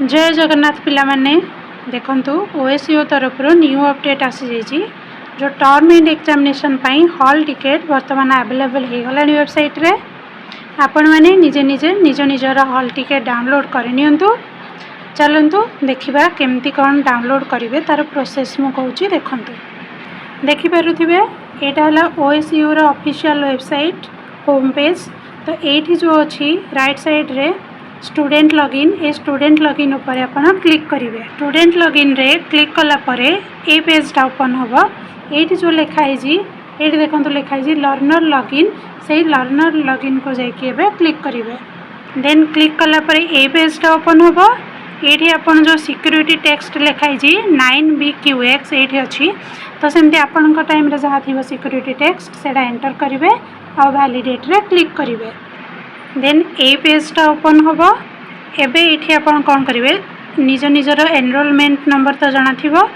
जय जगन्नाथ पिला माने देखंतु ओएसईओ तरफ न्यू अपडेट आसी जाइए जो term and examination pi hall ticket वर्तमान अवेलेबल हो गला वेबसाइट रे आपण माने निजे निजे निज निजर हॉल टिकेट डाउनलोड करनियंतु। चलंतु देखिबा केमती कौन डाउनलोड करिवे तार प्रोसेस मु कहूची देखंतु। देखि पारुथिबे एटा हला ओएसईओ रो ऑफिशियल वेबसाइट होम पेज। तो एठी जो अछि राइट साइड रे student login a student login ऊपर आपण क्लिक करिवे। स्टूडेंट लॉगिन रे क्लिक कला परे ए पेज टा ओपन होबो। एठी जो लिखा है जी एठी देखंतु लिखा है जी लर्नर लॉगिन से लर्नर लॉगिन को जाई के बे क्लिक करिवे। देन क्लिक कला परे ए पेज टा ओपन होबो। एठी आपण जो सिक्योरिटी टेक्स्ट लिखा है जी 9BQX एठी अछि। तो सेमते आपण को टाइम रे जहा थिबो सिक्योरिटी टेक्स्ट सेडा एंटर करिवे आ वैलिडेट रे क्लिक करिवे। देन ए पेज टा ओपन होबो। एबे एठी आपण कोन करिवे निज निजर एनरोलमेंट नंबर तो जाना थिबो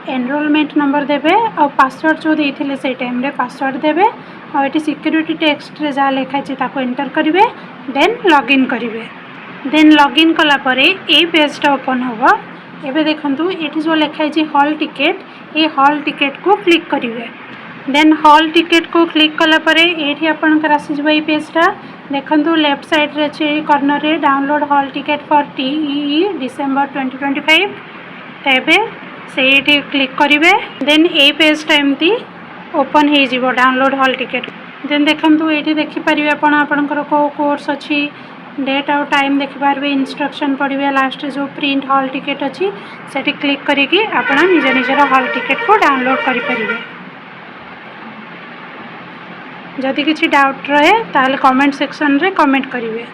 एनरोलमेंट नंबर देबे आ पासवर्ड जो देइथिले से टाइम रे पासवर्ड देबे आ एठी सिक्योरिटी टेक्स्ट रे जा लिखा छै ताको एंटर करिवे। देन लॉगिन करिवे। देन लॉगिन कला परे ए पेज टा ओपन होबो। एबे देखंतु एठी जो लिखा छै हॉल टिकेट ए हॉल टिकेट को क्लिक करिवे। देन हॉल टिकेट को क्लिक कला परे एठी आपण कर आसी जबे पेज टा देखंतु लेफ्ट साइड रे छै कॉर्नर रे download hall ticket for TEE December 2025 तबे सेठी क्लिक करिवे। देन ए पेज टा एमती ओपन हे जिवो डाउनलोड हॉल टिकेट। देन देखंतु एठी देखि परिवे आपण आपनकर को कोर्स अछि डेट और टाइम देखि पारबे इंस्ट्रक्शन पढ़िबे लास्ट जो प्रिंट हॉल टिकेट अछि सेठी क्लिक करिकि आपण निज निजर हॉल टिकेट को डाउनलोड करि परिबे। जदि किसी डाउट रहे ताले कमेंट सेक्शन रे कमेंट करिवे।